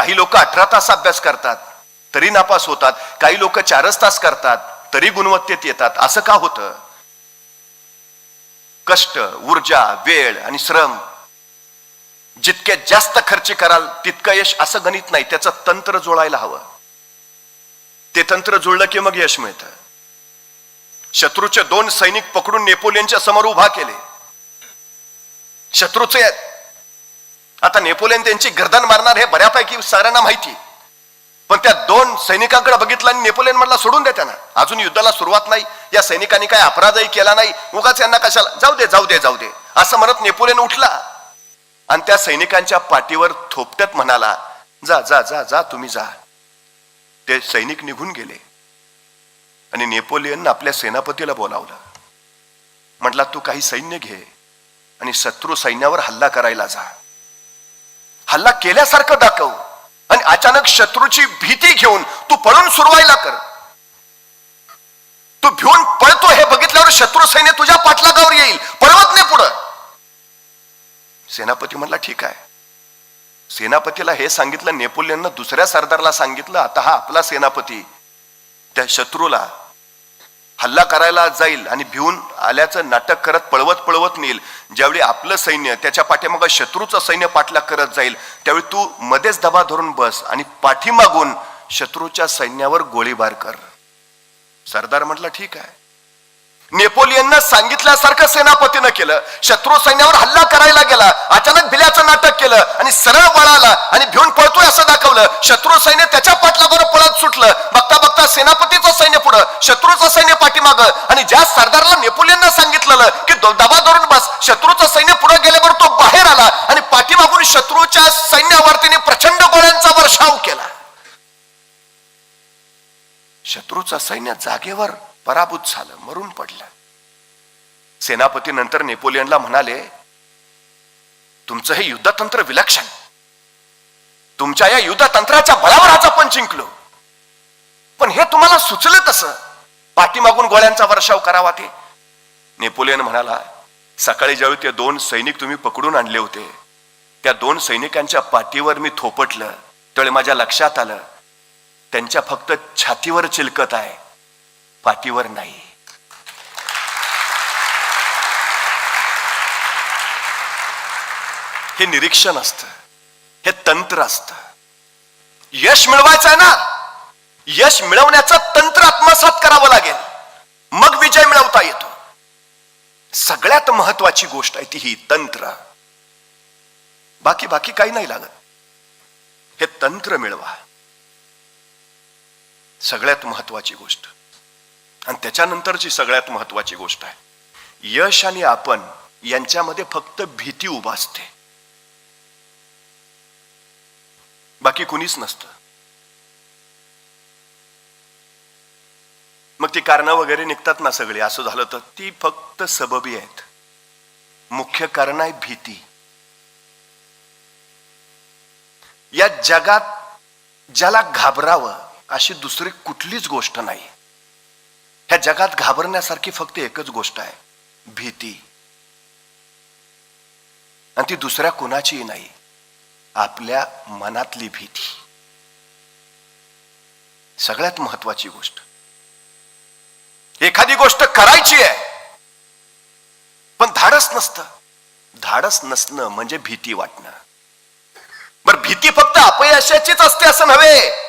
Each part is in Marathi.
काही लोक 18 तास अभ्यास करतात तरी नापास होतात, काही लोक 4 तास करतात तरी गुणवत्तेत येतात. असं का होतं? कष्ट, ऊर्जा, वेळ आणि श्रम जितके जास्त खर्च कराल तितकं यश, असं गणित नाही. त्याचं तंत्र जुळायला हवं. ते तंत्र जुळलं की मग यश मिळतं. शत्रूचे 2 सैनिक पकडून नेपोलियनच्या समोर उभा केले. शत्रूचे आता नेपोलियन त्यांची गर्दन मारणार हे बऱ्यापैकी साऱ्यांना माहिती. पण त्या 2 सैनिकांकडे बघितलं आणि नेपोलियन म्हटला सोडून दे त्यांना, अजून युद्धाला सुरुवात नाही, या सैनिकांनी काय अपराधही केला नाही, उगाच यांना कशाला, जाऊ दे जाऊ दे जाऊ दे असं म्हणत नेपोलियन उठला आणि त्या सैनिकांच्या पाठीवर थोपटत म्हणाला, जा जा जा जा तुम्ही जा. ते सैनिक निघून गेले आणि नेपोलियन आपल्या सेनापतीला बोलावलं. म्हटला, तू काही सैन्य घे आणि शत्रू सैन्यावर हल्ला करायला जा. हल्ला केल्यासारखं दाखव आणि अचानक शत्रूची भीती घेऊन तू पळून सुरवायला कर. तू भिवून पळतो हे बघितल्यावर शत्रू सैन्य तुझ्या पाठलागावर येईल, पळवत नाही पुढं. सेनापती म्हणला, ठीक आहे. सेनापतीला हे सांगितलं. नेपोलियननं दुसऱ्या सरदारला सांगितलं, आता हा आपला सेनापती त्या शत्रूला हल्ला करायला जाईल आणि भिवून आल्याचं नाटक करत पळवत पळवत नेईल. ज्यावेळी आपलं सैन्य त्याच्या पाठीमागं शत्रूचं सैन्य पाठलाग करत जाईल त्यावेळी तू मध्येच दबा धरून बस आणि पाठीमागून शत्रूच्या सैन्यावर गोळीबार कर. सरदार म्हटलं, ठीक आहे. नेपोलियननं सांगितल्यासारखं सेनापतीनं केलं. शत्रू सैन्यावर हल्ला करायला गेला, अचानक भिल्याचं नाटक केलं आणि सरळ वळाला आणि भिवून पळतोय असं दाखवलं. शत्रू सैन्य त्याच्या पाठलागावर पळत सुटलं. बघता बघता सेनापतीचं सैन्य पुढं, शत्रूचं सैन्य पाठीमागं. आणि ज्या सरदारला नेपोलियननं सांगितलेलं की दबा धरून बस, शत्रूचं सैन्य पुढे गेल्यावर तो बाहेर आला आणि पाठीमागून शत्रूच्या सैन्यावर त्याने प्रचंड गोळ्यांचा वर्षाव केला. शत्रूचं सैन्य जागेवर पराभूत झालं, मरून पडलं. सेनापती नंतर नेपोलियनला म्हणाले, तुमचं हे युद्धतंत्र विलक्षण, तुमच्या या युद्धतंत्राच्या बळावर आज आपण जिंकलो. पण हे तुम्हाला सुचलं कसं पाठीमागून गोळ्यांचा वर्षाव करावा ते? नेपोलियन म्हणाला, सकाळी ज्यावेळी ते 2 सैनिक तुम्ही पकडून आणले होते त्या 2 सैनिकांच्या पाठीवर मी थोपटलं त्यावेळी माझ्या लक्षात आलं त्यांच्या फक्त छातीवर चिलकत आहे, पाठीवर नाही. हे निरीक्षण असतं, हे तंत्र असतं. यश मिळवायचं आहे ना, यश मिळवण्याचं तंत्र आत्मसात करावं लागेल, मग विजय मिळवता येतो. सगळ्यात महत्वाची गोष्ट आहे ती ही तंत्र. बाकी काही नाही लागत. हे तंत्र मिळवा, सगळ्यात महत्वाची गोष्ट. आणि त्याच्यानंतरची सगळ्यात महत्वाची गोष्ट आहे, यश आणि आपण यांच्यामध्ये फक्त भीती उभा असते, बाकी कुणीच नसतं. मग ती कारणं वगैरे निघतात ना सगळी, असं झालं तर ती फक्त सबबी आहेत. मुख्य कारण आहे भीती. या जगात ज्याला घाबरावं अशी दुसरी कुठलीच गोष्ट नाही. ह्या जगात घाबरण्यासारखी फक्त एकच गोष्ट आहे, भीती. आणि ती दुसऱ्या कोणाचीही नाही, आपल्या मनातली भीती. सगळ्यात महत्वाची गोष्ट. एखादी गोष्ट करायची आहे पण धाडस नसतं. धाडस नसणं म्हणजे भीती वाटणं. बरं, भीती फक्त अपयशाचीच असते असं नव्हे,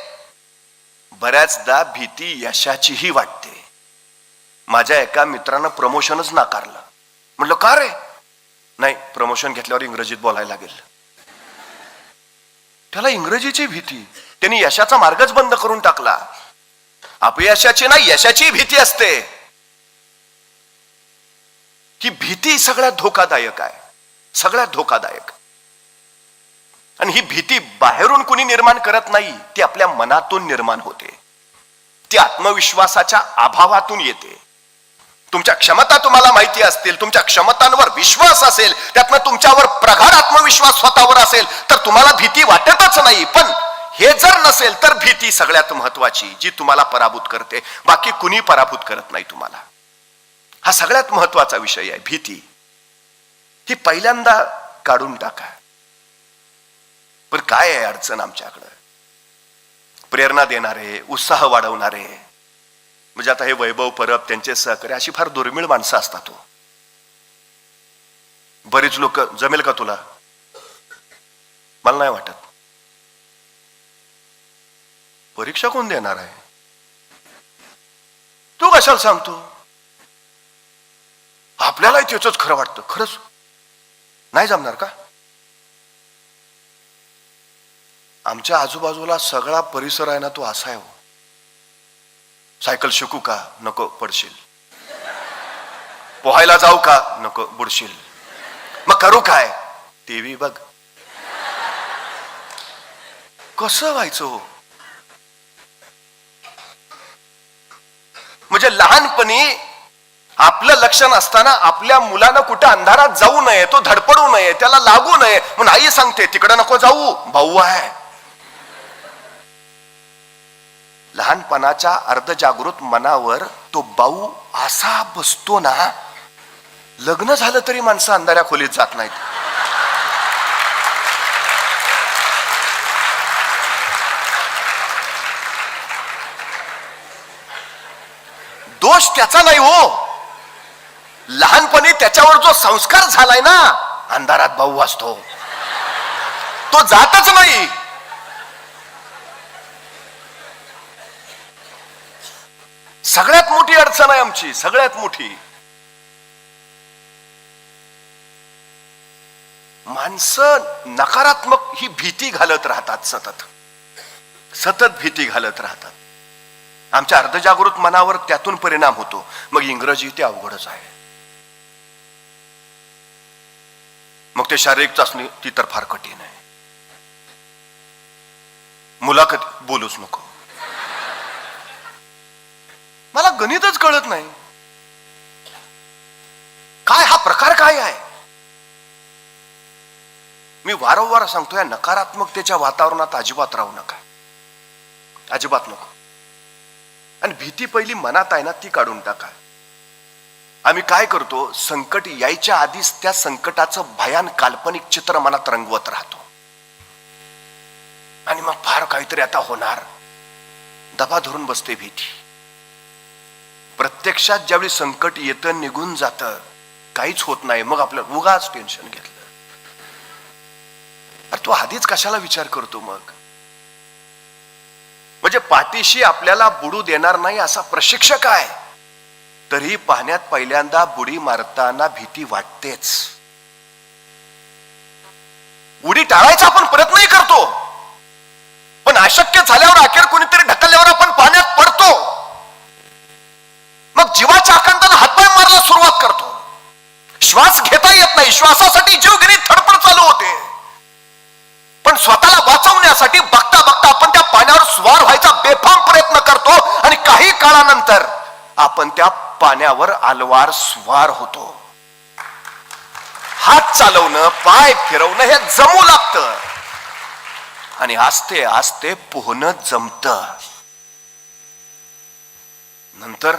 बऱ्याचदा भीती यशाचीही वाटते. माझ्या एका मित्रानं प्रमोशनच नाकारलं. म्हटलं, का रे? नाही, प्रमोशन घेतल्यावर इंग्रजीत बोलायला लागेल. त्याला इंग्रजीची भीती, त्यांनी यशाचा मार्गच बंद करून टाकला. अपयशाची नाही, यशाची भीती असते. ही भीती सगळ्यात धोकादायक आहे, सगळ्यात धोकादायक. आणि ही भीती बाहेरून कुणी निर्माण करत नाही, ती आपल्या मनातून निर्माण होते. ती आत्मविश्वासाच्या अभावातून येते. तुमच्या क्षमता तुम्हाला माहिती असतील, तुमच्या क्षमतांवर विश्वास असेल, त्यातनं तुमच्यावर प्रगाढ आत्मविश्वास स्वतःवर असेल तर तुम्हाला भीती वाटतच नाही. पण हे जर नसेल तर भीती सगळ्यात महत्वाची, जी तुम्हाला पराभूत करते. बाकी कुणी पराभूत करत नाही तुम्हाला. हा सगळ्यात महत्वाचा विषय आहे, भीती. ही पहिल्यांदा काढून टाका. पण काय आहे अडचण आमच्याकडं? प्रेरणा देणारे, उत्साह वाढवणारे. म्हणजे आता हे वैभव परब, त्यांचे सहकारी, अशी फार दुर्मिळ माणसं असतात. बरीच लोक. जमेल का तुला? मला नाही वाटत. परीक्षा कोण देणार आहे? तू कशाला सांगतो? आपल्याला त्याच खरं वाटतं. खरंच नाही जमणार का? आमच्या आजूबाजूला सगळा परिसर आहे ना तो असा आहे. सायकल शिकू का? नको, पडशील. पोहायला जाऊ का? नको, बुडशील. मग करू काय? टीव्ही बघ. कसं व्हायचं हो? म्हणजे लहानपणी आपलं लक्ष नसताना आपल्या मुलानं कुठे अंधारात जाऊ नये, तो धडपडू नये, त्याला लागू नये म्हणून आई सांगते तिकडे नको जाऊ, भाऊ आहे. लहानपणाच्या अर्धजागृत मनावर तो भाऊ असा बसतो ना, लग्न झालं तरी माणसं अंधाऱ्या खोलीत जात नाहीत. दोष त्याचा नाही हो, लहानपणी त्याच्यावर जो संस्कार झालाय ना, अंधारात भाऊ असतो, तो जातच नाही. सगळ्यात मोठी अडचण आहे आमची, सगळ्यात मोठी. माणसं नकारात्मक ही भीती घालत राहतात, सतत सतत भीती घालत राहतात. आमच्या अर्धजागृत मनावर त्यातून परिणाम होतो. मग इंग्रजी ते अवघडच आहे. मग ते शारीरिक चाचणी ती तर फार कठीण आहे. मुलाखत बोलूच नको. मला गणितच कळत नाही. काय हा प्रकार काय आहे? मी वारंवार सांगतो, या नकारात्मकतेच्या वातावरणात अजिबात राहू नका, अजिबात नको. आणि भीती पहिली मनात आहे ना, ती काढून टाका. आम्ही काय करतो, संकट यायच्या आधीच त्या संकटाचं भयान काल्पनिक चित्र मनात रंगवत राहतो. आणि मग फार काहीतरी आता होणार, दबा धरून बसते भीती. प्रत्यक्षात ज्यावेळी संकट येतं, निघून जातं, काहीच होत नाही, मग आपल्याला उगाच टेन्शन घेतलं. अरे तू आधीच कशाला विचार करतो मग? म्हणजे पाठीशी आपल्याला बुडू देणार नाही असा प्रशिक्षक आहे, तरी पाण्यात पहिल्यांदा बुडी मारताना भीती वाटतेच. उडी टाळायचा आपण प्रयत्नही करतो, पण अशक्य झाल्यावर अखेर कोणीतरी ढकलल्यावर आपण पाण्यात पडतो. मग जीवाच्या आकांताने हातपाय मारायला सुरुवात करतो. श्वास घेता येत नाही, श्वासासाठी जीवघेणी धडपड चालू होते. पण स्वतःला वाचवण्यासाठी बघता बघता आपण त्या पाण्यावर स्वार व्हायचा बेफाम प्रयत्न करतो. आणि काही काळानंतर आपण त्या पाण्यावर अलवार स्वार होतो. हात चालवणं, पाय फिरवणं हे जमू लागतं. आणि आस्ते आस्ते पोहणं जमतं. नंतर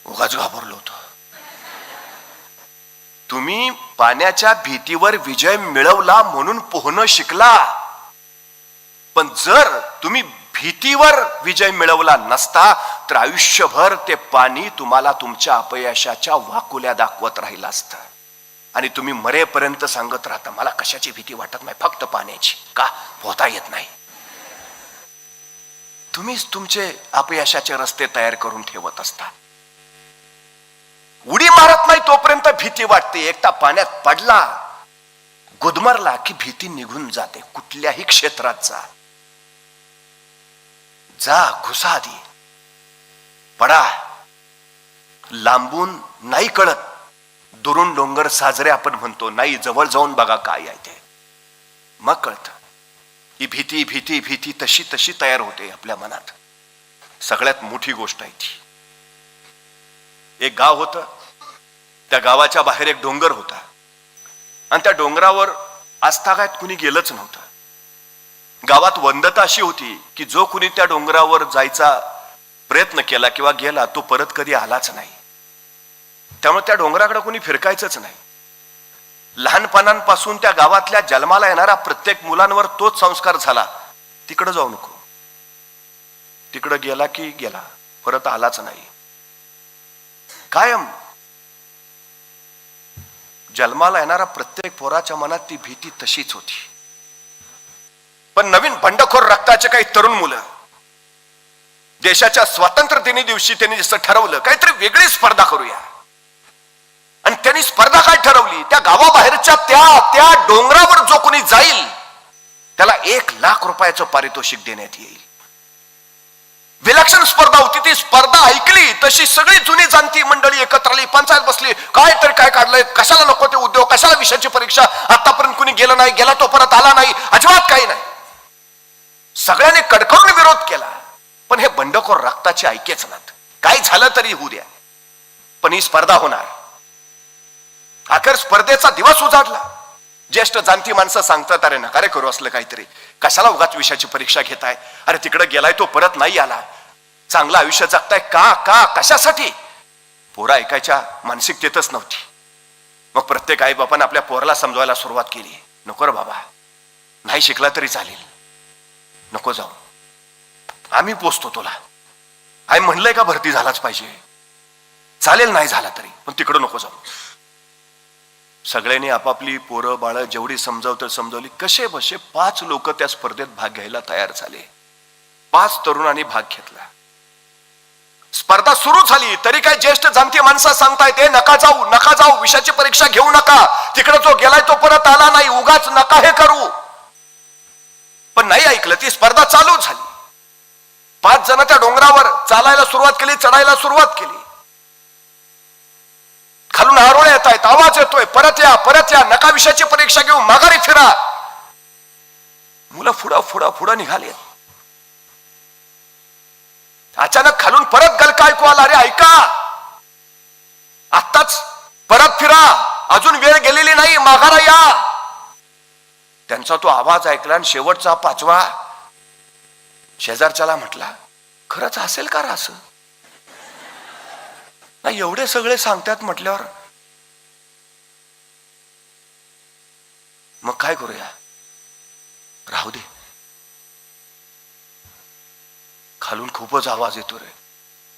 उगाच घाबरलो होतो. तुम्ही पाण्याच्या भीतीवर विजय मिळवला म्हणून पोहणं शिकला, पण जर तुम्ही भीतीवर विजय मिळवला नसता तर आयुष्यभर ते पाणी तुम्हाला तुमच्या अपयशाच्या वाकुल्या दाखवत राहिलं असतं. आणि तुम्ही मरेपर्यंत सांगत राहता, मला कशाची भीती वाटत नाही, फक्त पाण्याची. का? पोहता येत नाही. तुम्हीच तुमचे अपयशाचे रस्ते तयार करून ठेवत असता. उडी मारत नाही तोपर्यंत भीती वाटते. एकदा पाण्यात पडला, गुदमरला की भीती निघून जाते. कुठल्याही क्षेत्रात जा, घुसा आधी, पडा. लांबून नाही कळत, दुरून डोंगर साजरे आपण म्हणतो, नाही जवळ जाऊन बघा काय आहे ते, मग कळतं. ही भीती भीती भीती तशी तशी तयार होते आपल्या मनात. सगळ्यात मोठी गोष्ट आहे ती. एक गाव होतं, त्या गावाच्या बाहेर एक डोंगर होता, आणि त्या डोंगरावर आजतागायत कुणी गेलंच नव्हतं. गावात वंदता अशी होती की जो कुणी त्या डोंगरावर जायचा प्रयत्न केला किंवा गेला तो परत कधी आलाच नाही. त्यामुळे त्या डोंगराकडे कुणी फिरकायचंच नाही. लहानपणापासून त्या गावातल्या जन्माला येणाऱ्या प्रत्येक मुलांवर तोच संस्कार झाला, तिकडे जाऊ नको. तिकडं गेला की गेला, परत आलाच नाही. कायम जन्माला येणारा प्रत्येक पोराच्या मनात ती भीती तशीच होती. पण नवीन बंडखोर रक्ताचे काही तरुण मुलं देशाच्या स्वातंत्र्य दिनी दिवशी त्यांनी जसं ठरवलं काहीतरी वेगळी स्पर्धा करूया, आणि त्यांनी स्पर्धा काय ठरवली, त्या गावाबाहेरच्या त्या डोंगरावर जो कोणी जाईल त्याला 1,00,000 रुपयाचं पारितोषिक देण्यात येईल. विलक्षण स्पर्धा होती. ती स्पर्धा ऐकली तशी सगळी जुनी जाणती मंडळी एकत्र आली, पंचायत बसली. काय तरी काय काढलंय, कशाला नको ते उद्योग, कशाला विषयाची परीक्षा, आतापर्यंत कुणी गेलं नाही, गेला तो परत आला नाही, अजिबात काही नाही. सगळ्यांनी कडकडून विरोध केला. पण हे बंडखोर रक्ताचे ऐकेच नात. काय झालं तरी होऊ द्या, पण ही स्पर्धा होणार. अखेर स्पर्धेचा दिवस उजाडला. ज्येष्ठ जाणती माणसं सांगतात, अरे नका रे करू असलं काहीतरी, कशाला उगाच विषयाची परीक्षा घेताय, अरे तिकडे गेलाय तो परत नाही आला, चांगलं आयुष्य जगताय का कशासाठी. पोरं ऐकायच्या मानसिकतेतच नव्हती. मग प्रत्येक आई बापाने आपल्या पोराला समजवायला सुरुवात केली, नको रे बाबा, नाही शिकला तरी चालेल, नको जाऊ, आम्ही पोचतो तुला. आई म्हणलंय का भरती झालाच पाहिजे, चालेल नाही झाला तरी, पण तिकडं नको जाऊ. सगळ्यांनी आपापली पोरं बाळ जेवढी समजवली. कसे बसे 5 लोक त्या स्पर्धेत भाग घ्यायला तयार झाले. 5 तरुणांनी भाग घेतला. स्पर्धा सुरू झाली तरी काय ज्येष्ठ जाणती माणसं सांगतायत, नका जाऊ, विषयाची परीक्षा घेऊ नका, तिकडे जो गेलाय तो परत आला नाही, उगाच नका हे करू. पण नाही ऐकलं. ती स्पर्धा चालू झाली. 5 जण त्या डोंगरावर चालायला सुरुवात केली, चढायला सुरुवात केली. खालून आरोळे येत आहेत, आवाज येतोय, परत या, नका विषयाची परीक्षा घेऊ, माघारी फिरा. मुलं पुढं निघाली. अचानक खालून परत गलका ऐकू आला, अरे ऐका, आत्ताच परत फिरा, अजून वेळ गेलेली नाही, माघारा या. त्यांचा तो आवाज ऐकला आणि शेवटचा 5वा शेजारच्याला म्हटला, खरंच असेल का असं? नाही, एवढे सगळे सांगतात म्हटल्यावर मग काय करूया, राहू दे. खालून खूपच आवाज येतो रे,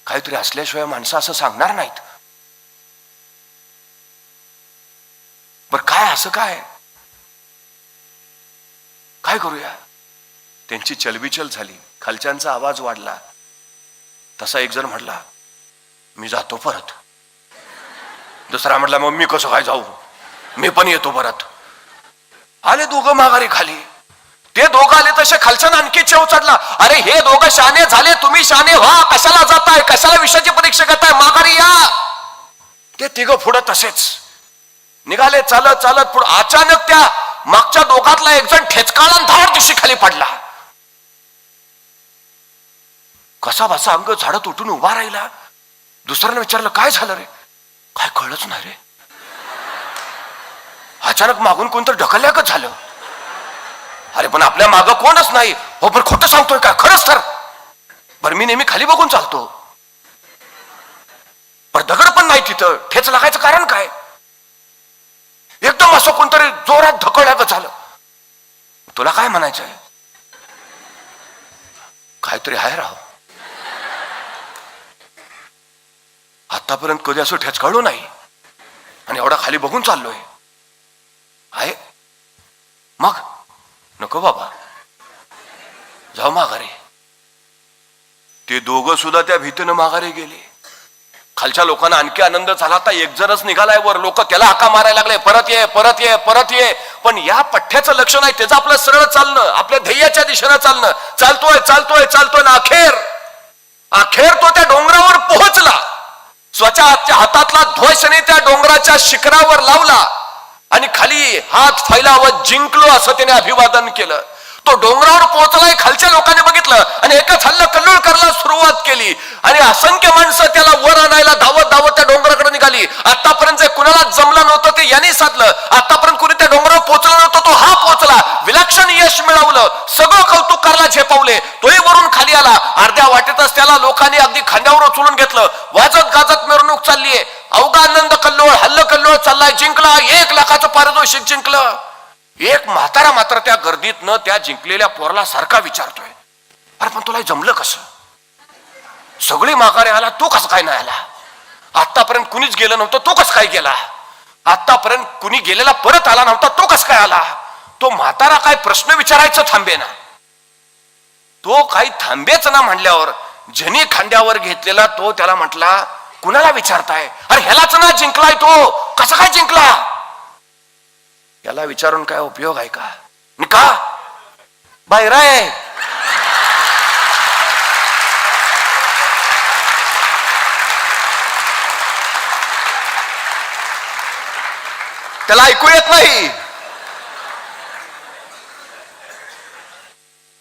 काहीतरी असल्याशिवाय माणसं असं सांगणार नाहीत. बर काय, असं काय करूया. त्यांची चलबिचल झाली. खालच्यांचा आवाज वाढला. तसा एक जण म्हटला, मी जातो परत. दुसरा म्हटला, मग मी कसं काय जाऊ, मी पण येतो परत. आले दोघं माघारी खाली. ते दोघं आले तसे खालच्यानं आणखी चेव चढला, अरे हे दोघं शहाणे झाले, तुम्ही शहाणे व्हा, कशाला जाताय, कशाला विषयाची परीक्षा घेताय, माघारी या. ते तिघं पुढं तसेच निघाले, चालत पुढं. अचानक त्या मागच्या दोघातला एक जण ठेचकाळा धाड दिवशी खाली पडला. कसा बसा अंग झाडत उठून उभा राहिला. दुसऱ्याने विचारलं, काय झालं रे? काय कळलंच नाही रे. अचानक मागून कोणतं ढकलल्यागत झालं. अरे पण आपल्या मागं कोणच नाही. हो पण खोटं सांगतोय का? खरंच तर. बरं मी नेहमी खाली बघून चालतो. पण दगड पण नाही तिथं. ठेच लागायचं कारण काय? एकदम असं कोणतरी जोरात ढकलल्यागत झालं. तुला काय म्हणायचंय? काहीतरी आहे राव. आतापर्यंत कधी असं ठेचकाळलो नाही आणि एवढा खाली बघून चाललोय. आहे मग नको बाबा, जाऊ माघारी. ते दोघं सुद्धा त्या भीतीनं माघारी गेले. खालच्या लोकांना आणखी आनंद झाला. आता एक जणच निघालाय वर. लोक त्याला हाका मारायला लागले, परत ये परत ये परत ये. पण या पठ्ठ्याचं लक्ष नाही. त्याचं आपलं सरळ चालणं, आपल्या ध्येयाच्या दिशेनं चालणं. चालतोय ना अखेर तो त्या डोंगरावर पोहोचला. स्वतःच्या हातातला ध्वजने त्या डोंगराच्या शिखरावर लावला आणि खाली हात फैलावत जिंकलो असं त्याने अभिवादन केलं. तो डोंगरावर पोहोचलाय. खालच्या लोकांनी बघितलं आणि एकच हल्ला कल्लोळ करायला सुरुवात केली आणि असंख्य माणसं त्याला वर आणायला धावत त्या डोंगराकडे निघाली. आतापर्यंत जे कुणाला जमलं नव्हतं ते यांनी साधलं. आतापर्यंत कुणी त्या डोंगरावर पोहोचला नव्हता तो हा पोहोचला. विलक्षण यश मिळवलं. सगळं कौतुक करायला झेपावले. तोही वरून खाली आला. अर्ध्या वाटेतच त्याला लोकांनी अगदी खांद्यावर उचलून घेतलं. वाजत गाजत मिरवणूक चाललीये. अवघा आनंद कल्लोळ, हल्ल कल्लोळ चाललाय. जिंकला. 1,00,000चं पारितोषिक जिंकलं. एक म्हातारा मात्र त्या गर्दीतनं त्या जिंकलेल्या पोराला सारखा विचारतोय, अरे पण तुला जमलं कसं? सगळी माघारी आला, तो कसं काय नाही आला? आतापर्यंत कुणीच गेलं नव्हतं, तो कसं काय गेला? आतापर्यंत कुणी गेलेला परत आला नव्हता, तो कसं काय आला? तो म्हातारा काय प्रश्न विचारायचं थांबे ना, तो काही थांबेच ना म्हणल्यावर जनी खांद्यावर घेतलेला तो त्याला म्हटला, कुणाला विचारताय? अरे ह्यालाच ना जिंकलाय, तो कसा काय जिंकला? याला विचारून काय उपयोग आहे का? का बाहेर आहे? त्याला ऐकू येत नाही.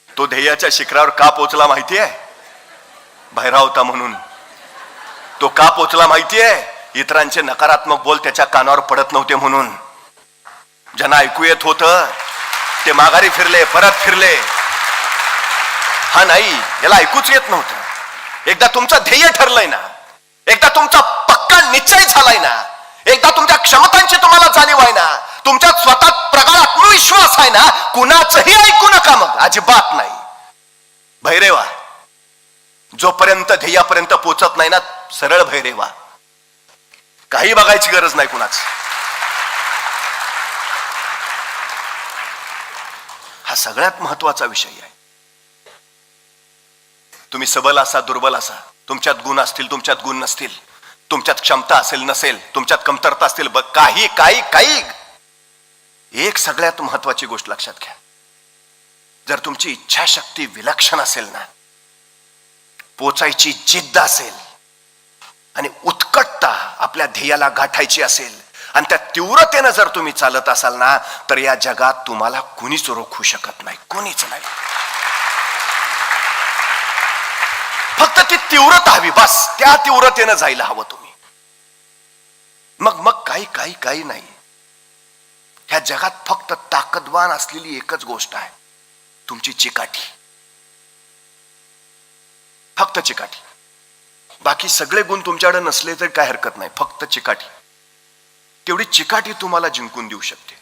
तो ध्येयाच्या शिखरावर का पोचला माहितीये? बाहेर होता म्हणून. तो का पोचला माहितीये? इतरांचे नकारात्मक बोल त्याच्या कानावर पडत नव्हते म्हणून. ज्यांना ऐकू येत होत ते माघारी फिरले, परत फिरले. हा नाही, याला ऐकूच येत नव्हतं. एकदा तुमचं ध्येय ठरलंय ना, एकदा तुमचा पक्का निश्चय झालाय ना, एकदा तुमच्या क्षमतांची तुम्हाला जाणीव आहे ना, तुमच्यात स्वतः प्रगाढ आत्मविश्वास आहे ना, कुणाचंही ऐकू नका. मग अजिबात नाही. भैरेवा, जोपर्यंत ध्येयापर्यंत पोचत नाही ना, सरळ भैरेवा. काही बघायची गरज नाही कुणाच. हा सगळ्यात महत्वाचा विषय आहे. तुम्ही सबल असा, दुर्बल असा, तुमच्यात गुण असतील, तुमच्यात गुण नसतील, तुमच्यात क्षमता असेल नसेल, तुमच्यात कमतरता असतील, काही काही काही एक सगळ्यात महत्वाची गोष्ट लक्षात घ्या. जर तुमची इच्छाशक्ती विलक्षण असेल ना, पोचायची जिद्द असेल आणि उत्कटता आपल्या ध्येयाला गाठायची असेल आणि त्या तीव्रतेनं जर तुम्ही चालत असाल ना, तर या जगात तुम्हाला कुणीच रोखू शकत नाही, कोणीच नाही. फक्त ती तीव्रता हवी, बस. त्या तीव्रतेनं जायला हवं तुम्ही. मग मग काही काही काही नाही. ह्या जगात फक्त ताकदवान असलेली एकच गोष्ट आहे, तुमची चिकाटी. फक्त चिकाटी. बाकी सगळे गुण तुमच्याकडे नसले तरी काय हरकत नाही, फक्त चिकाटी. तेवढी चिकाटी तुम्हाला जिंकून देऊ शकते.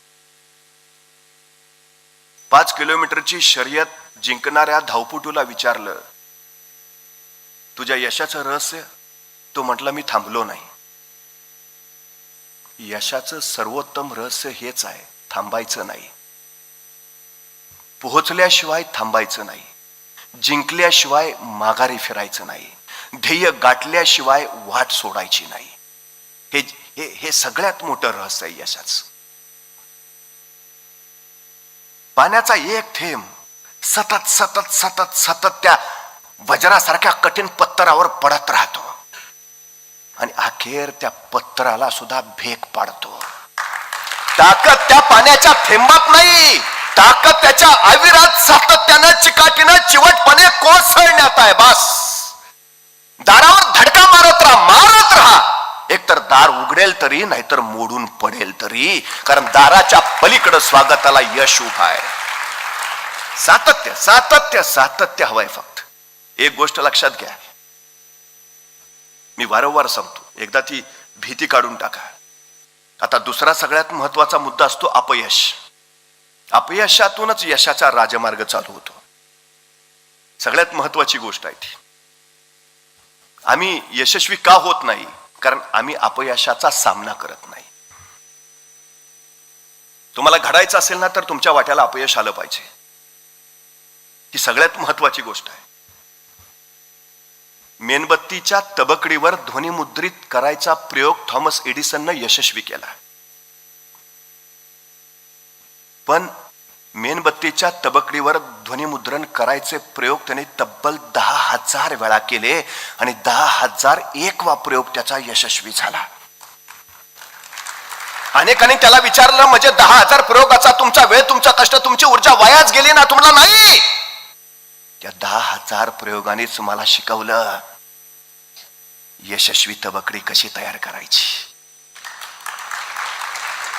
5 किलोमीटरची शर्यत जिंकणाऱ्या धावपटूला विचारलं, तुझ्या यशाचं रहस्य? तो म्हटला, मी थांबलो नाही. यशाचं सर्वोत्तम रहस्य हेच आहे, थांबायचं नाही. पोहोचल्याशिवाय थांबायचं नाही, जिंकल्याशिवाय माघारी फिरायचं नाही, ध्येय गाठल्याशिवाय वाट सोडायची नाही. हे हे हे सगळ्यात मोठं रहस्य आहे यशाचं. पाण्याचा एक थेंब सतत सतत सतत सतत त्या वज्रासारख्या कठीण पत्थरावर पडत राहतो आणि अखेर त्या पत्थराला सुद्धा भेग पाडतो. ताकद त्या पाण्याच्या थेंबात नाही, ताकद त्याच्या आविरात सातत्यानं, चिकाटीनं, चिवटपणे कोसळण्यात आहे. बस. दारावर धडका मारत राहा. एकतर दार उघडेल तरी, नाहीतर मोडून पडेल तरी, कारण दाराच्या पलीकडे स्वागताला यश उभा आहे. सातत्य सातत्य सातत्य हवंय. फक्त एक गोष्ट लक्षात घ्या, मी वारंवार सांगतो, एकदा ती भीती काढून टाका. आता दुसरा सगळ्यात महत्वाचा मुद्दा असतो अपयश. अपयशातूनच यशाचा राजमार्ग चालू होतो. सगळ्यात महत्वाची गोष्ट आहे ती. आम्ही यशस्वी का होत नाही? कारण आम्ही अपयशाचा सामना करत नाही. तुम्हाला घडायचं असेल ना, तर तुमच्या वाट्याला अपयश आलं पाहिजे. ही सगळ्यात महत्वाची गोष्ट आहे. मेणबत्तीच्या तबकडीवर ध्वनिमुद्रित करायचा प्रयोग थॉमस एडिसननं यशस्वी केला. पण मेणबत्तीच्या तबकडीवर ध्वनिमुद्रण करायचे प्रयोग त्याने तब्बल 10,000 वेळा केले आणि 10,001वा प्रयोग त्याचा यशस्वी झाला. अनेकांनी त्याला विचारलं, म्हणजे 10,000 प्रयोगाचा तुमचा वेळ, तुमचा कष्ट, तुमची ऊर्जा वायाच गेली ना? तुम्हाला नाही. त्या 10,000 प्रयोगानेच मला शिकवलं यशस्वी तबकडी कशी तयार करायची.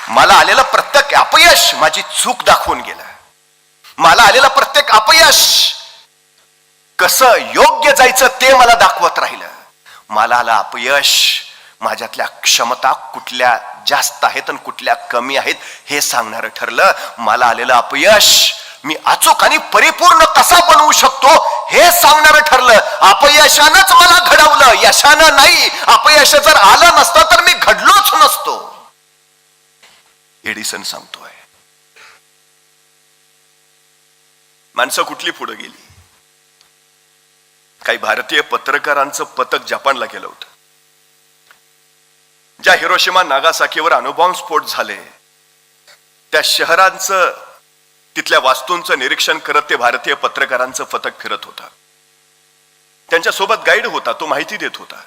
मला आलेलं प्रत्येक अपयश माझी चूक दाखवून गेलं. मला आलेलं प्रत्येक अपयश कसं योग्य जायचं ते मला दाखवत राहिलं. मला आलं अपयश, माझ्यातल्या क्षमता कुठल्या जास्त आहेत आणि कुठल्या कमी आहेत हे सांगणारं ठरलं. मला आलेलं अपयश मी अचूक आणि परिपूर्ण कसा बनवू शकतो हे सांगणारं ठरलं. अपयशानंच मला घडवलं, यशानं नाही. अपयश जर आलं नसतं तर मी घडलोच नसतो. एडिसन सांगतोय. माणसं कुठली पुढे गेली? काही भारतीय पत्रकारांचं पथक जपानला गेलं होतं. ज्या हिरोशिमा नागासाकीवर अणुबॉम्ब स्फोट झाले त्या शहरांचं, तिथल्या वास्तूंचं निरीक्षण करत ते भारतीय पत्रकारांचं पथक फिरत होता. त्यांच्या सोबत गाईड होता, तो माहिती देत होता.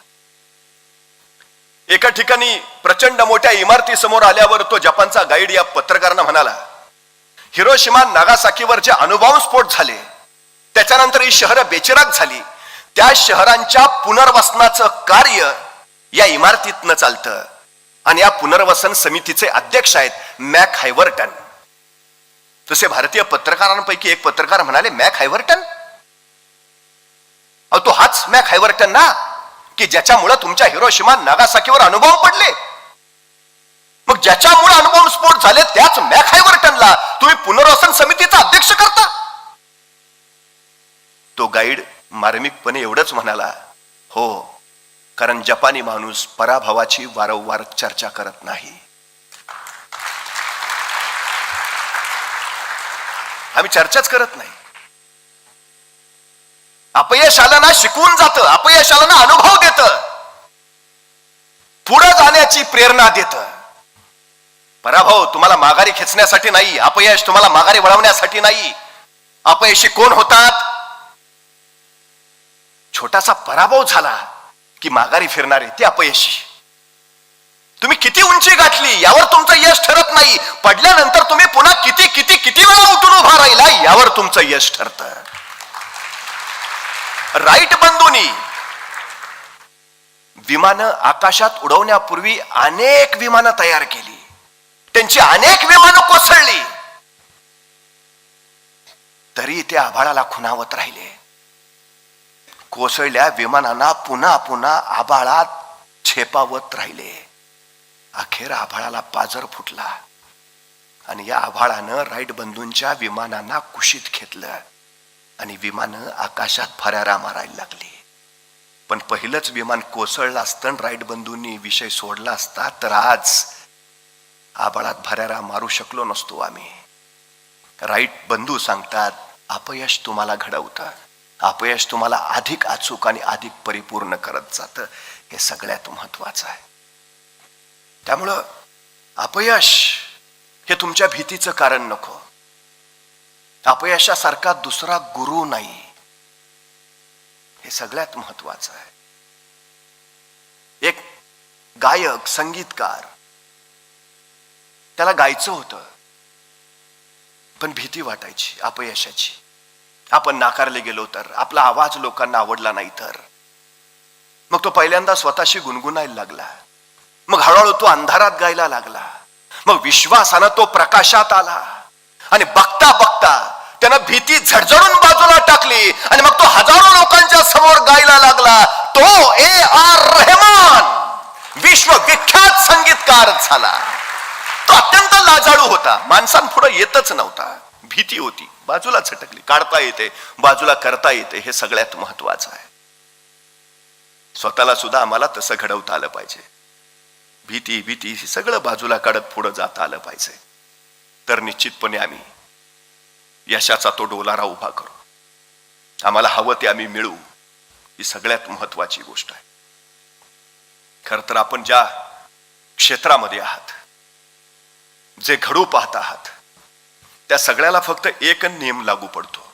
एका ठिकाणी प्रचंड मोठ्या इमारती समोर आल्यावर तो जपानचा गाईड या पत्रकारांना म्हणाला, हिरोशिमा नागासाकीवर जे अणुबॉम्ब स्फोट झाले त्याच्यानंतर ही शहरं बेचिराग झाली, त्या शहरांच्या पुनर्वसनाचं कार्य या इमारतीतनं चालतं. आणि या पुनर्वसन समितीचे अध्यक्ष आहेत मॅक हायवर्टन. तसे भारतीय पत्रकारांपैकी एक पत्रकार म्हणाले, मॅक हायवर्टन? अहो, तो हाच मॅक हायवर्टन ना की ज्याच्यामुळे तुमच्या हिरोशिमा नागासाकीवर अणुबॉम्ब पडले. मग ज्याच्यामुळे अणुबॉम्ब स्फोट झाले त्याच मॅक हायवर्टनला तुम्ही पुनर्वसन समितीचा अध्यक्ष करता? तो गाईड मार्मिकपणे एवढंच म्हणाला, हो, कारण जपानी माणूस पराभवाची वारंवार चर्चा करत नाही. आम्ही चर्चाच करत नाही. अपयश आलं ना शिकवून जातं, अपयश आलं ना अनुभव देतं, पुढे जाण्याची प्रेरणा देतं. पराभव तुम्हाला माघारी खेचण्यासाठी नाही, अपयश तुम्हाला माघारी वळवण्यासाठी नाही. अपयशी कोण होतात? छोटासा पराभव झाला की माघारी फिरणारे ते अपयशी. तुम्ही किती उंची गाठली यावर तुमचं यश ठरत नाही, पडल्यानंतर तुम्ही पुन्हा किती किती किती वेळा उठून उभा राहिला यावर तुमचं यश ठरतं. राईट बंधूंनी विमानं आकाशात उडवण्यापूर्वी अनेक विमानं तयार केली, त्यांची अनेक विमानं कोसळली, तरी ते आभाळाला खुणावत राहिले. कोसळल्या विमानांना पुन्हा पुन्हा आभाळात झेपावत राहिले. अखेर आभाळाला पाजर फुटला आणि या आभाळानं राईट बंधूंच्या विमानांना कुशीत घेतलं आणि विमानं आकाशात भरारा मारायला लागली. पण पहिलंच विमान कोसळलं असतं, राईट बंधूंनी विषय सोडला असता तर आज आभाळात भरारा मारू शकलो नसतो आम्ही. राईट बंधू सांगतात, अपयश तुम्हाला घडवतं, अपयश तुम्हाला अधिक अचूक आणि अधिक परिपूर्ण करत जातं. हे सगळ्यात महत्वाचं आहे. त्यामुळं अपयश हे तुमच्या भीतीचं कारण नको. अपयशासारखा दुसरा गुरु नाही, हे सगळ्यात महत्वाचं आहे. एक गायक, संगीतकार, त्याला गायचं होतं पण भीती वाटायची अपयशाची. आपण नाकारले गेलो तर, आपला आवाज लोकांना आवडला नाही तर. मग तो पहिल्यांदा स्वतःशी गुणगुणायला लागला, मग हळूहळू तो अंधारात गायला लागला, मग विश्वासानं तो प्रकाशात आला आणि बघता बघता त्यानं भीती झडझडून बाजूला टाकली आणि मग तो हजारो लोकांच्या समोर गायला लागला. तो A.R. रहमान विश्वविख्यात संगीतकार झाला. तो अत्यंत लाजाळू होता, माणसांपुढे येतच नव्हता, भीती होती, बाजूला झटकली. काढता येते, बाजूला करता येते, हे सगळ्यात महत्वाचं आहे. स्वतःला सुद्धा आम्हाला तसं घडवता आलं पाहिजे. भीती भीती हे सगळं बाजूला काढत पुढे जाता आलं पाहिजे, तर निश्चितपणे आम्ही यशाचा तो डोलारा उभा करू. आम्हाला हवं ते आम्ही मिळवू, ही सगळ्यात महत्वाची गोष्ट आहे. खर तर आपण ज्या क्षेत्रामध्ये आहात, जे घडू पाहत आहात, त्या सगळ्याला फक्त एक नियम लागू पडतो.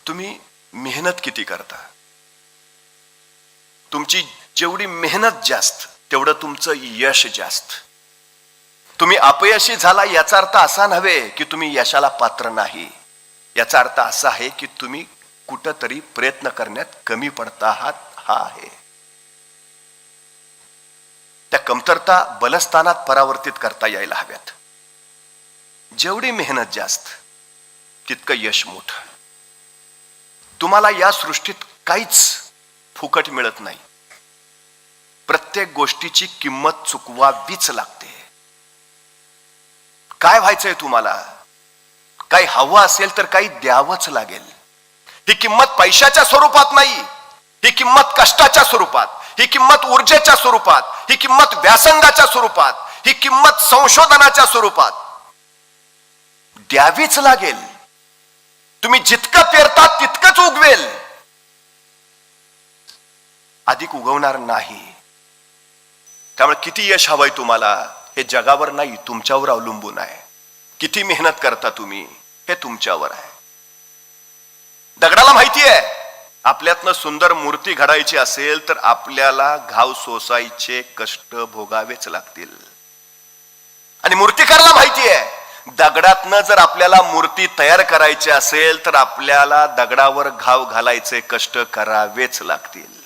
तुम्ही मेहनत किती करता. तुमची जेवढी मेहनत जास्त तेवढं तुमचं यश जास्त. तुम्ही अपयशी झाला याचा अर्थ असा नव्हे की तुम्ही यशाला पात्र नाही. याचा अर्थ असा आहे की तुम्ही कुठंतरी प्रयत्न करण्यात कमी पडता आहात, हा आहे. त्या कमतरता बलस्थानात परावर्तित करता यायला हव्यात. जेवढी मेहनत जास्त तितकं यश मोठं. तुम्हाला या सृष्टीत काहीच फुकट मिळत नाही. प्रत्येक गोष्टीची किंमत चुकवावीच लागते. काय व्हायचंय तुम्हाला, काही हवं असेल तर काही द्यावंच लागेल. ही किंमत पैशाच्या स्वरूपात नाही, ही किंमत कष्टाच्या स्वरूपात, ही किंमत ऊर्जेच्या स्वरूपात, ही किंमत व्यासंगाच्या स्वरूपात, ही किंमत संशोधनाच्या स्वरूपात द्यावीच लागेल. तुम्ही जितकं पेरतात तितकंच उगवेल, अधिक उगवणार नाही. त्यामुळे किती यश हवंय तुम्हाला हे जगावर नाही, तुमच्यावर अवलंबून आहे. किती मेहनत करता तुम्ही हे तुमच्यावर आहे. दगडाला माहिती आहे आपल्यातनं सुंदर मूर्ती घडायची असेल तर आपल्याला घाव सोसायचे कष्ट भोगावेच लागतील. आणि मूर्तिकाराला माहिती आहे दगडातनं जर आपल्याला मूर्ती तयार करायची असेल तर आपल्याला दगडावर घाव घालायचे कष्ट करावेच लागतील.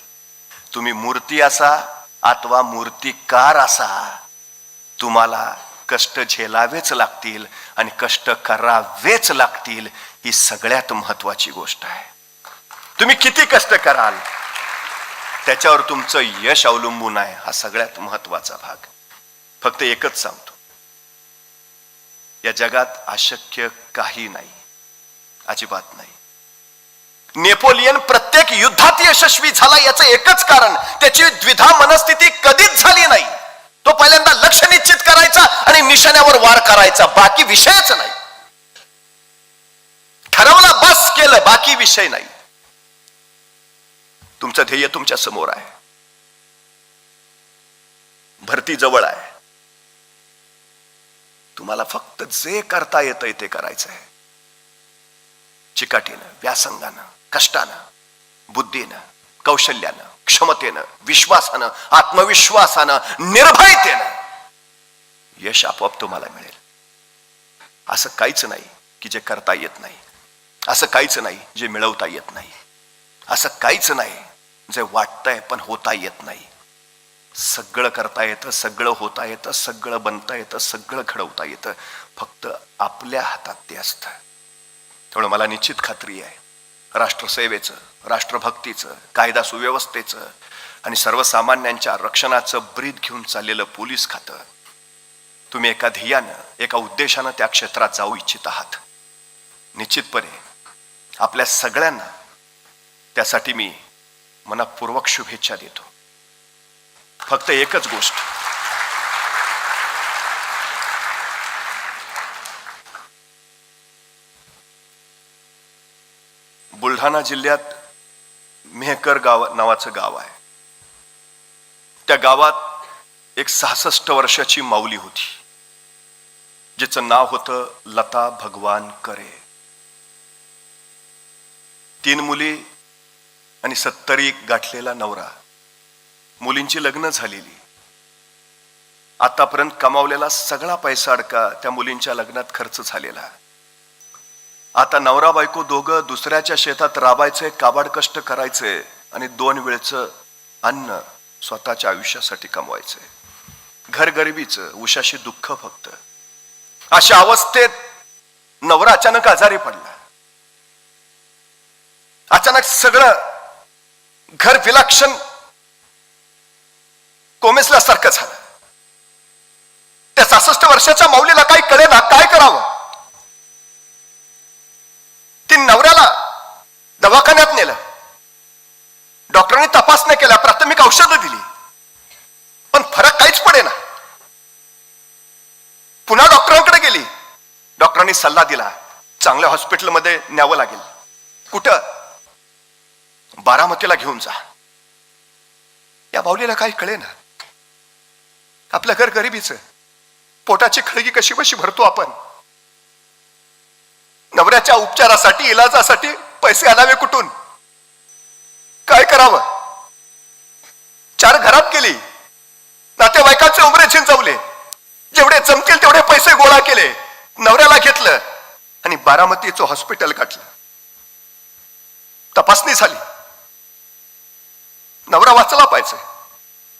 तुम्ही मूर्ती असा अथवा मूर्तिकार असा, तुम्हाला कष्ट झेलावेच लागतील आणि कष्ट करावेच लागतील. ही सगळ्यात महत्वाची गोष्ट आहे. तुम्ही किती कष्ट कराल त्याच्यावर तुमचं यश अवलंबून आहे. हा सगळ्यात महत्वाचा भाग. फक्त एकच सांगतो, या जगात अशक्य काही नाही, अजिबात नाही. नेपोलियन प्रत्येक युद्धात यशस्वी झाला याचं एकच कारण, त्याची द्विधा मनस्थिती कधीच झाली नाही. तो पहिल्यांदा लक्ष निश्चित करायचा आणि निशाण्यावर वार करायचा, बाकी विषयच नाही. ठरवलं बस केलं, बाकी विषय नाही. तुमचं ध्येय तुमच्या समोर आहे, भरती जवळ आहे. तुम्हाला फक्त जे करता येतंय ते करायचं आहे. चिकाटीनं, व्यासंगानं, कष्टानं, बुद्धीनं, कौशल्यानं, क्षमतेनं, विश्वासानं, आत्मविश्वासानं, निर्भयतेनं यश आपोआप तुम्हाला मिळेल. असं काहीच नाही की जे करता येत नाही, असं काहीच नाही जे मिळवता येत नाही, असं काहीच नाही जे वाटतंय पण होता येत नाही. सगळं करता येतं, सगळं होता येतं, सगळं बनता येतं, सगळं घडवता येतं. फक्त आपल्या हातात ते असतं. त्यामुळे मला निश्चित खात्री आहे राष्ट्रसेवेचं, राष्ट्रभक्तीचं, कायदा सुव्यवस्थेचं आणि सर्वसामान्यांच्या रक्षणाचं ब्रीद घेऊन चाललेलं पोलीस खातं, तुम्ही एका ध्येयानं, एका उद्देशानं त्या क्षेत्रात जाऊ इच्छित आहात. निश्चितपणे आपल्या सगळ्यांना त्यासाठी मी मनपूर्वक शुभेच्छा देतो. फक्त एकच गोष्ट, बुलढाणा जिल्ह्यात मेहकर नावाचं गाव आहे. त्या गावात एक 66 वर्षाची माऊली होती, जिचं नाव होतं लता भगवान करे. 3 मुली आणि 70 गाठलेला नवरा. मुलींची लग्न झालेली. आतापर्यंत कमावलेला सगळा पैसा अडका त्या मुलींच्या लग्नात खर्च झालेला. आता नवरा बायको दोघं दुसऱ्याच्या शेतात राबायचे, काबाड कष्ट करायचे आणि 2 वेळचं अन्न स्वतःच्या आयुष्यासाठी कमवायचे. घरगरिबीचं, उशाशी दुःख फक्त. अशा अवस्थेत नवरा अचानक आजारी पडला. अचानक सगळं घर विलक्षण कोमेसल्यासारखं झालं. त्या 66 वर्षाच्या माऊलीला काही कळेना काय करावं. ती नवऱ्याला दवाखान्यात नेलं. डॉक्टरांनी तपासण्या केल्या, प्राथमिक औषधं दिली, पण फरक काहीच पडेना. पुन्हा डॉक्टरांकडे गेली. डॉक्टरांनी सल्ला दिला, चांगल्या हॉस्पिटलमध्ये न्यावं लागेल. कुठं? बारामतीला घेऊन जा. या माऊलीला काही कळेना. आपलं घर गरिबीचं, पोटाची खळगी कशी बशी भरतो आपण. नवऱ्याच्या उपचारासाठी, इलाजासाठी पैसे आणावे कुठून? काय करावं? 4 घरात गेली. नातेवाईकांचे उमरे झिंजवले. जेवढे जमतील तेवढे पैसे गोळा केले. नवऱ्याला घेतलं आणि बारामतीचं हॉस्पिटल गाठलं. तपासणी झाली. नवरा वाचला पाहिजे.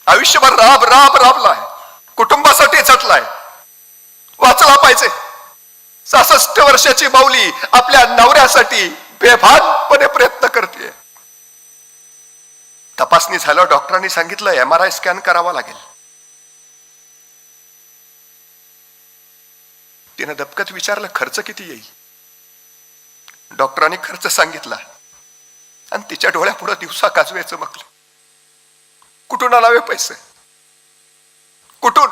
आयुष्यभर राबलाय, कुटुंबासाठी झटलाय, वाचला पाहिजे. 66 वर्षाची माऊली आपल्या नवऱ्यासाठी बेभानपणे प्रयत्न करते. तपासणी झाल्यावर डॉक्टरांनी सांगितलं MRI स्कॅन करावा लागेल. तिने दबकत विचारलं, खर्च किती येईल? डॉक्टरांनी खर्च सांगितला आणि तिच्या डोळ्यापुढे दिवसा काजवे चमकले. कुठून आणावे पैसे? कुठून?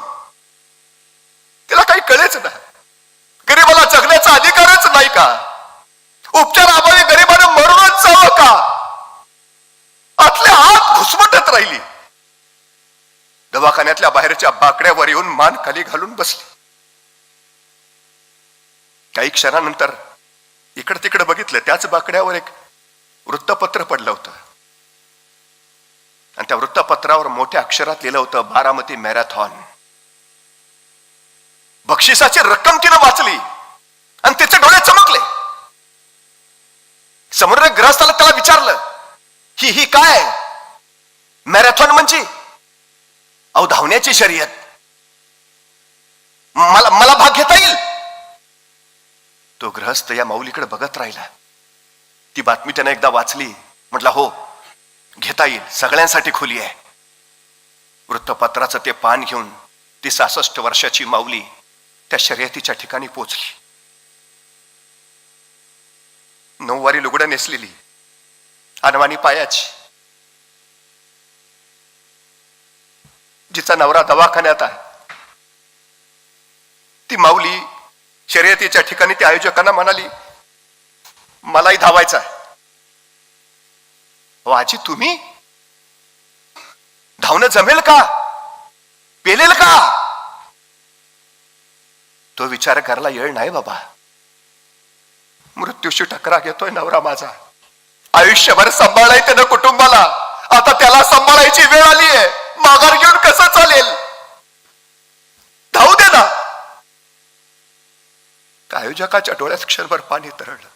तिला काही कळेच ना. गरीबाला जगण्याचा अधिकारच नाही का? उपचाराअभावी गरीबानं मरूनच जावं का? आतल्या आत घुसमटत राहिली. दवाखान्यातल्या बाहेरच्या बाकड्यावर येऊन मान खाली घालून बसली. काही क्षणानंतर इकडे तिकडे बघितलं, त्याच बाकड्यावर एक वृत्तपत्र पडलं होतं आणि त्या वृत्तपत्रावर मोठ्या अक्षरात लिहिलं होतं, बारामती मॅरेथॉन. बक्षिसाची रक्कम तिनं वाचली आणि तिचे डोळे चमकले. समोर ग्रहस्थाला त्याला विचारलं, ही काय? मॅरेथॉन म्हणजे? अहो, धावण्याची शर्यत. मला भाग घेता येईल? तो गृहस्थ या माऊलीकडे बघत राहिला. ती बातमी त्याने एकदा वाचली. म्हटलं, हो, घेता येईल, सगळ्यांसाठी खुली आहे. वृत्तपत्राचं ते पान घेऊन ती 66 वर्षाची माऊली त्या शर्यतीच्या ठिकाणी पोहोचली. नऊवारी लुगडं नेसलेली, अनवाणी पायाची, जिचा नवरा दवाखान्यात आहे. ती माऊली शर्यतीच्या ठिकाणी त्या आयोजकांना म्हणाली, मलाही धावायचं आहे. हो आजी, तुम्ही? धावणं जमेल का? पेलेल का? तो विचार करायला येळ नाही बाबा. मृत्यूशी टकरा घेतोय नवरा माझा. आयुष्यभर सांभाळाय त्यानं कुटुंबाला. आता त्याला सांभाळायची वेळ आली आहे. माघार घेऊन कसं चालेल? धावू दे ना. त्या आयोजकाच्या डोळ्यात क्षणभर पाणी तरळलं.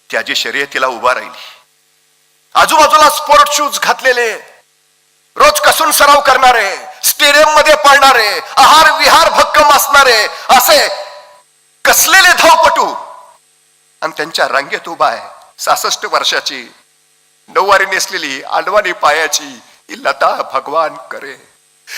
त्याची शर्यतीला उभा राहिली. आजूबाजूला स्पोर्ट शूज घातलेले, रोज कसून सराव करणारे, स्टेडियम मध्ये पळणारे, आहार विहार भक्कम असणारे असे कसलेले धावपटू. आणि त्यांच्या रांगेत उभा आहे 66 वर्षाची, नऊवारी नेसलेली, अनवाणी पायाची ही लता भगवान करे.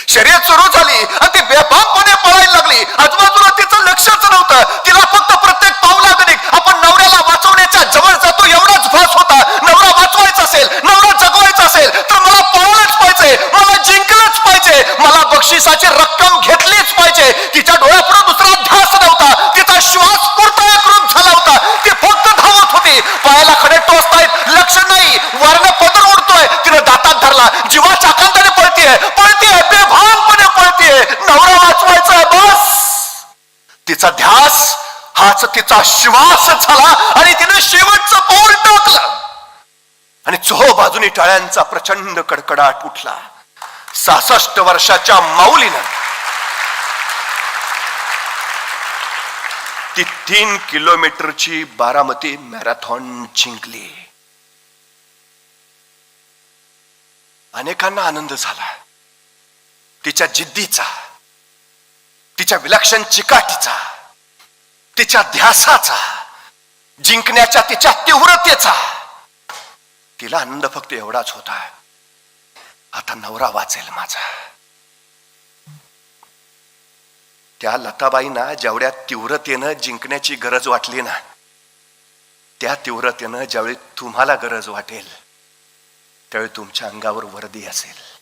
शर्यत सुरू झाली आणि ती बेफामपणे पळायला लागली. आजूबाजूला तिचं लक्षच नव्हतं. तिला फक्त प्रत्येक पावलागणिक आपण नवऱ्याला वाचवण्याच्या जवळ जातो एवढाच भास होता. नवरा वाचवायचा असेल, नवरा जगवायचा असेल तर मला पळायलाच पाहिजे, मला जिंकलंच पाहिजे, मला बक्षिसाची रक्कम घेतलीच पाहिजे. तिच्या डोळ्यापुढे दुसरा ध्यास नव्हता. तिचा श्वास पूर्णकृत झाला होता. ती फक्त धावत होती. पायाला खडे टोचतायत, लक्ष नाही. वरनं पदर उडतोय, तिनं दातात धरला. जीवाच्या आकांताने पळतीये, बेभानपणे पळतीये. नवरा वाचवायचा बस. तिचा ध्यास हाच तिचा श्वास झाला आणि तिने शेवटचं पाऊल टाकलं आणि चोहो बाजूनी टाळ्यांचा प्रचंड कडकडाट उठला. 66 वर्षाच्या माऊलीनं ती 3 किलोमीटरची बारामती मॅरेथॉन जिंकली. अनेकांना आनंद झाला. तिच्या जिद्दीचा, तिच्या विलक्षण चिकाटीचा, तिच्या ध्यासाचा, जिंकण्याच्या तिच्या तीव्रतेचा. तिला आनंद फक्त एवढाच होता, आता नवरा वाचेल माझा. त्या लताबाईंना जेवढ्या तीव्रतेनं जिंकण्याची गरज वाटली ना, त्या तीव्रतेनं ज्यावेळी तुम्हाला गरज वाटेल त्यावेळी तुमच्या अंगावर वर्दी असेल.